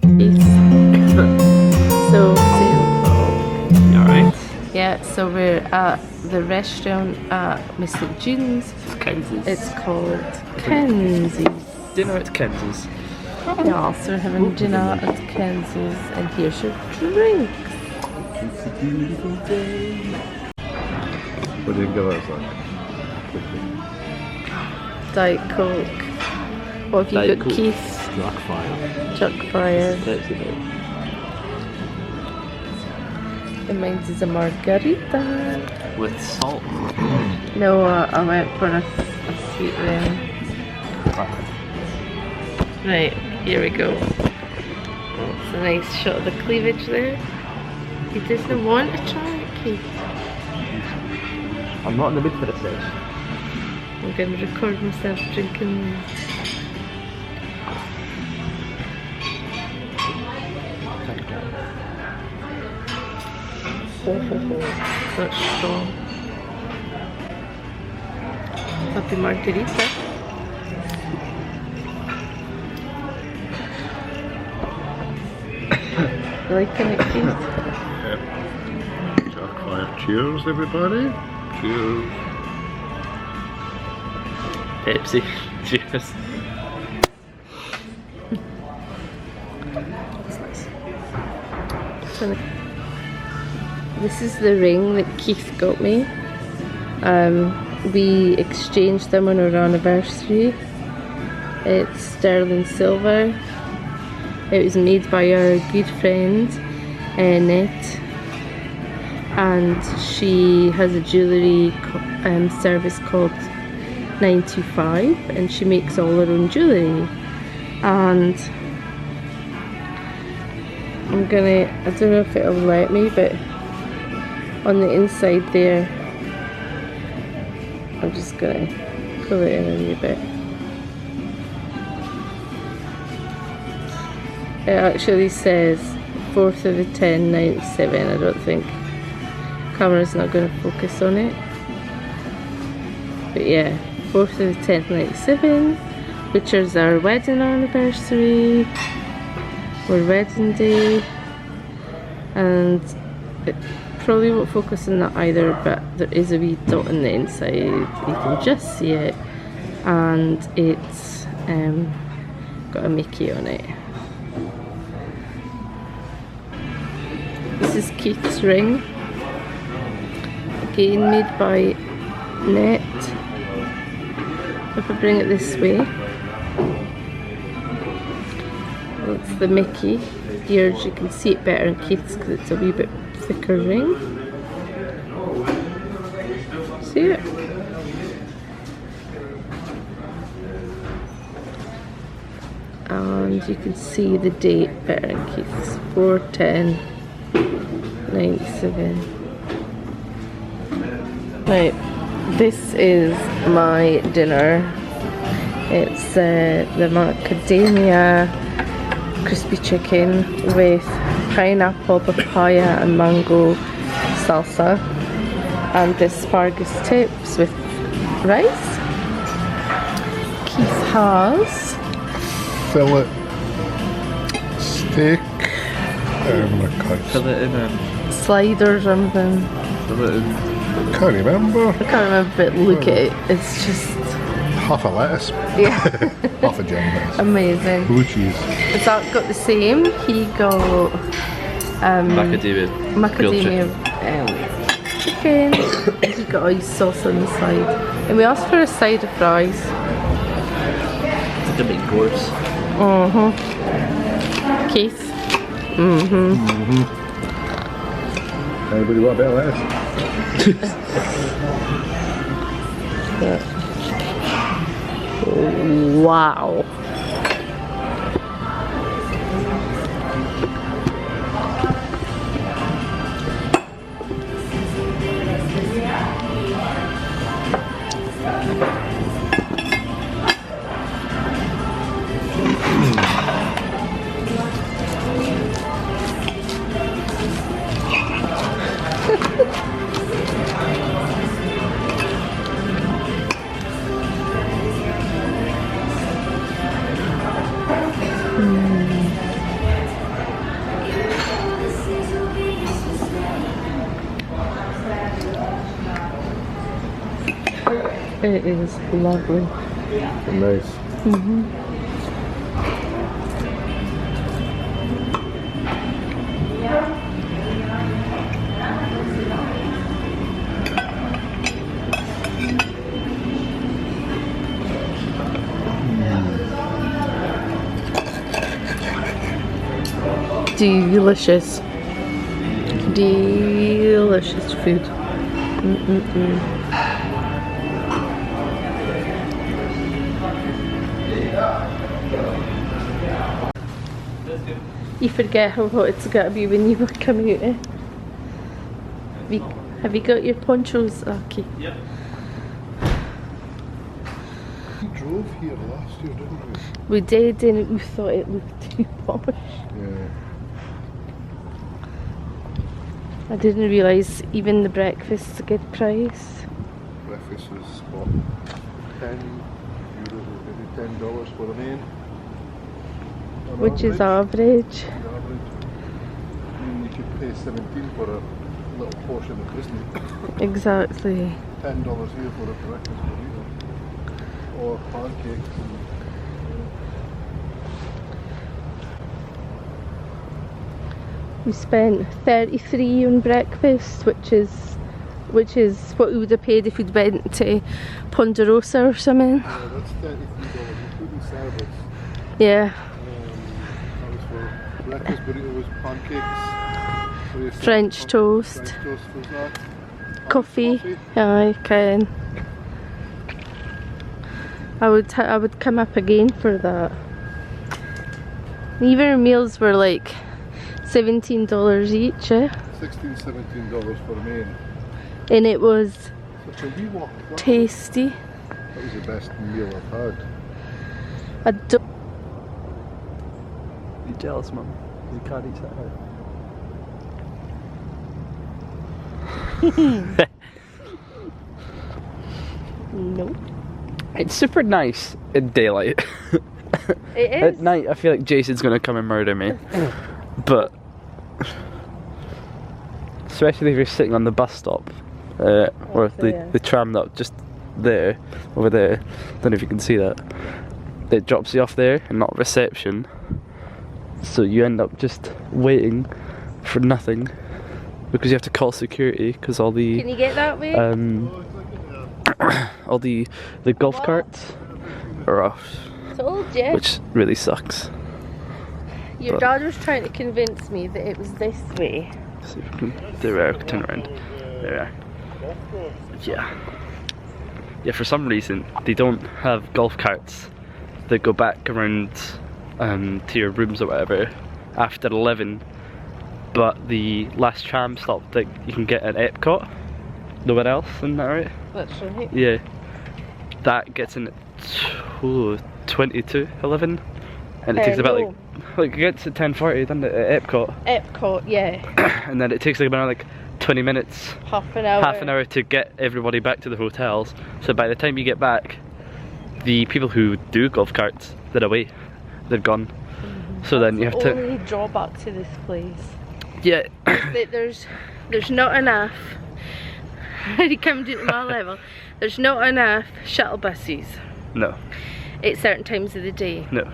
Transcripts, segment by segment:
So, You alright? yeah, so we're at the restaurant at Mr. June's. It's Kenzies. It's called Kenzies. Dinner at Kenzies. Yeah, so we're having dinner at Kenzies, and here's your drinks. It's a beautiful day. What do you think of that? Diet Coke. What have you Diet got, Coke. Keith? Jack fire. Chuck Fire. Sexy bit. And mine's is a margarita. With salt. No, I went for a sweet one. Right, here we go. It's a nice shot of the cleavage there. He doesn't want to try it, Keith. I'm not in the mood for this dish. I'm going to record myself drinking this. That's strong. Happy margarita. You liking it, Keith? Yep. Jack fire. Cheers, everybody. Cheers. Pepsi. Cheers. This is the ring that Keith got me. We exchanged them on our anniversary. It's sterling silver. It was made by our good friend Annette, and she has a jewellery service called 925, and she makes all her own jewellery. And I don't know if it'll let me, but on the inside there, I'm just gonna pull it in a wee bit. It actually says 4th of the 10, 97. I don't think camera's not going to focus on it, but yeah, 4th of the 10th, 97, which is our wedding anniversary, or wedding day, and it probably won't focus on that either, but there is a wee dot on the inside, you can just see it, and it's got a Mickey on it. This is Keith's ring, again made by Net. If I bring it this way, it's the Mickey. Here you can see it better in Keith's because it's a wee bit thicker ring. See it? And you can see the date better in Keith's. 4/10/97. Right, this is my dinner. It's the macadamia crispy chicken with pineapple, papaya and mango salsa, and the asparagus tips with rice. Keith has Fillet steak. Fill it in slide or something. fill it in. Can't remember. I can't remember, but look at it. It's just Half a lettuce. yeah, Half a gem lettuce. amazing. Blue cheese. Is that got the same? He got Macadamia. macadamia chicken. He got all his sauce on the side, and we asked for a side of fries. It's a bit gross. Keith. Anybody want a bit of lettuce? Wow. It is lovely. Nice. Delicious. Delicious food. You forget how hot it's got to be when you come out. Eh? Have you got your ponchos, Aki? Yep. We drove here last year, didn't we? We did, and we thought it looked too posh. Yeah. I didn't realise even the breakfast's a good price. Breakfast was what? €10, maybe $10 for the main. On Which is average. average. I mean, you could pay 17 for a little portion of Kissimee. Exactly. $10 here for a breakfast burrito. Or pancakes. We spent 33 on breakfast, which is what we would have paid if we'd went to Ponderosa or something. Yeah, that's $33, including service. Yeah. That was for breakfast burrito was pancakes. French toast. French toast was that. Coffee. Aye, can. I would come up again for that. Even our meals were like $17 each, eh? $16, $17 for the main. And it was Such a wee walk. tasty. That was the best meal I've had. I don't. You jealous, Mum? You can't eat that out. No. It's super nice in daylight. It is. At night, I feel like Jason's gonna come and murder me. But especially if you're sitting on the bus stop, or the tram that just there, over there. Don't know if you can see that. It drops you off there and not reception. So you end up just waiting for nothing because you have to call security because all the Can you get that way? all the golf carts are off, Told you. which really sucks. Your dad was trying to convince me that it was this way. So if we can, there we are, turn around. There we are. Yeah. Yeah, for some reason they don't have golf carts that go back around to your rooms or whatever after 11, but the last tram stop that you can get at Epcot, nowhere else, isn't that right? That's right. Yeah, that gets in at 22:11, and it takes about like it gets at 10:40, doesn't it, at Epcot? Epcot, yeah. And then it takes like about like 20 minutes, Half an hour to get everybody back to the hotels. So by the time you get back, the people who do golf carts, they're away, they're gone. So then you have to. Only drawback to this place. Yeah. That there's not enough. He come down to my level. There's not enough shuttle buses No. at certain times of the day. No.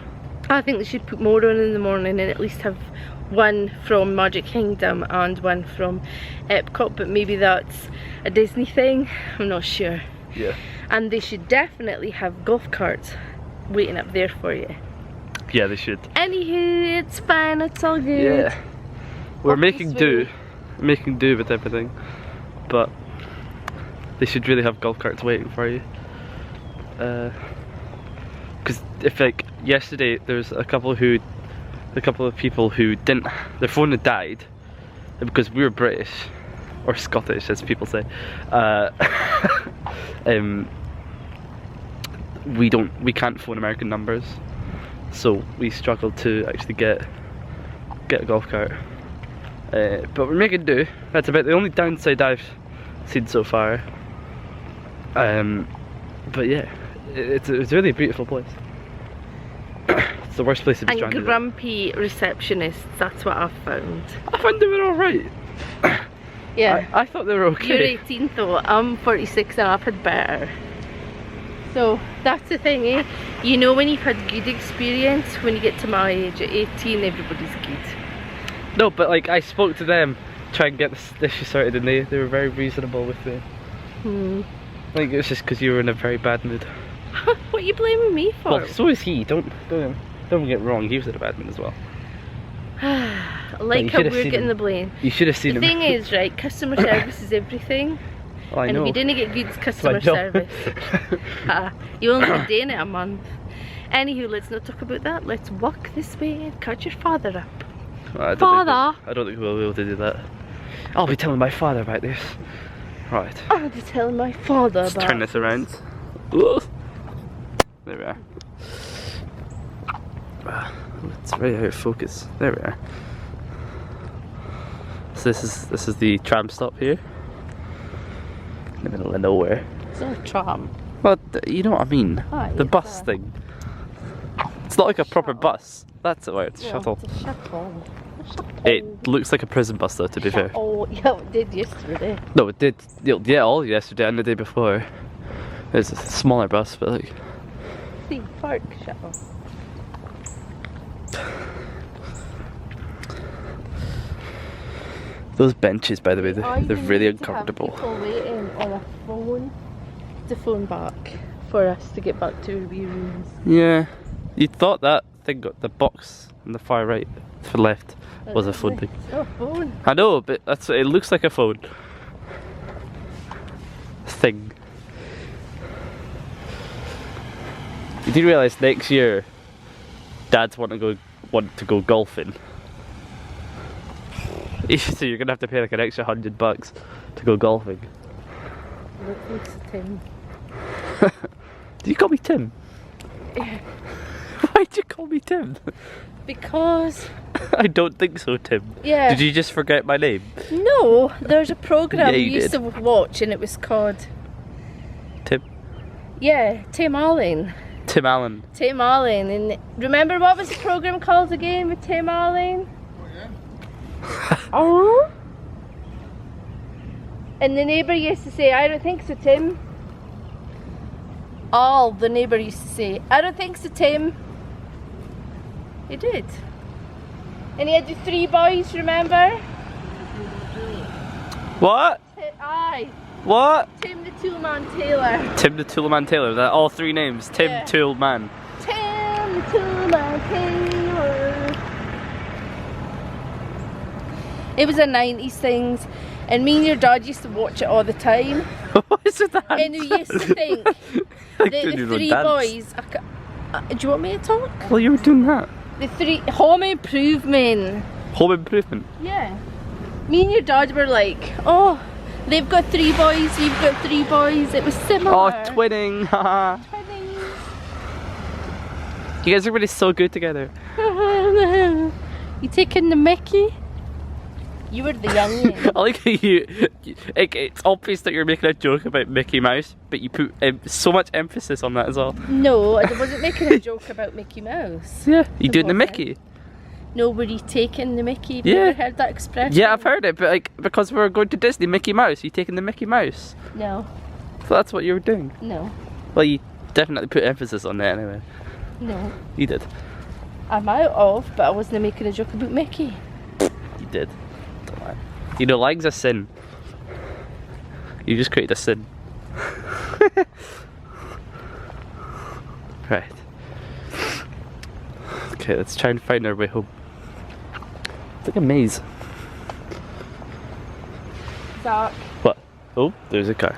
I think they should put more on in the morning and at least have one from Magic Kingdom and one from Epcot, but maybe that's a Disney thing, I'm not sure. Yeah. And they should definitely have golf carts waiting up there for you. Yeah, they should. Anywho, it's fine, it's all good. Yeah. We're Making making do with everything, but they should really have golf carts waiting for you. Because if like yesterday, there's a couple of people who didn't, their phone had died, and because we were British or Scottish, as people say, we can't phone American numbers, so we struggled to actually get a golf cart. But we're making do. That's about the only downside I've seen so far. But yeah, it's a really beautiful place. It's the worst place to be stranded. And grumpy receptionists, that's what I've found. I found they were alright. Yeah. I thought they were okay. You're 18 though, I'm 46 and I've had better. So that's the thing, eh? You know when you've had good experience, when you get to my age at 18, everybody's good. No, but like I spoke to them, try and get this issue sorted, and they were very reasonable with me. I think it's just because you were in a very bad mood. What are you blaming me for? Well, so is he. Don't get wrong. He was in a bad mood as well. I like how we're getting the blame. You should have seen him. The thing is, right, customer service is everything. Oh, I and know. if you didn't get good customer service, you only been doing it a month. Anywho, let's not talk about that. Let's walk this way and catch your father up. I don't think we'll be able to do that. I'll be telling my father about this. Right. I'll be telling my father Let's about turn this around. There we are. It's very out of focus. There we are. So this is the tram stop here. In the middle of nowhere. It's not a tram. Well, you know what I mean. The it's bus thing. It's not like a proper bus. That's the word. Shuttle. It's a shuttle. It looks like a prison bus though, to be fair. Oh, yeah, it did yesterday. No, it did. Yeah, all yesterday and the day before. It's a smaller bus, but like. Theme park shuttle. Those benches, by the way, they're really need to uncomfortable. have people waiting on a phone to phone back for us to get back to our wee rooms. Yeah, you thought that thing, the box on the far right, to the left, was a phone thing. It's not a phone. I know, but it looks like a phone thing. You do realise next year, dads want to go golfing. So you're gonna have to pay like an extra $100 to go golfing. It's Tim. Do you call me Tim? Yeah. Why'd you call me Tim? Because... I don't think so, Tim. Yeah. Did you just forget my name? No, there's a programme Yeah, we you used to watch and it was called... Tim? Yeah, Tim Allen. Tim Allen. Tim Allen. And remember what was the programme called again with Tim Allen? Oh. And the neighbour used to say, I don't think so, Tim. All the neighbour used to say, I don't think so, Tim. He did. And he had the 3 boys, remember? What? Aye. What? Tim the Toolman Taylor. Tim the Toolman Taylor. That all 3 names. Tim Yeah. Toolman. Tim the Toolman Taylor. It was a 90s things, and me and your dad used to watch it all the time. What is that? And we used to think the 3 boys. Do you want me to talk? Well, you were doing that. The 3 Home Improvement. Home Improvement. Yeah. Me and your dad were like, oh, they've got 3 boys, we've got 3 boys. It was similar. Oh, twinning. Haha. Twinning. You guys are really so good together. You taking the Mickey? You were the youngin. I like how it's obvious that you're making a joke about Mickey Mouse, but you put so much emphasis on that as well. No, I wasn't making a joke about Mickey Mouse. Yeah, you doing the Mickey? Nobody taking the Mickey. Have you Yeah. ever heard that expression? Yeah, I've heard it, but like because we're going to Disney, Mickey Mouse, you taking the Mickey Mouse. No. So that's what you were doing. No. Well, you definitely put emphasis on that anyway. No. You did. I'm out of, but I wasn't making a joke about Mickey. You did. Don't lie. You know, lying's a sin. You just created a sin. Right. Okay, let's try and find our way home. It's like a maze. Zack. What? Oh, there's a car.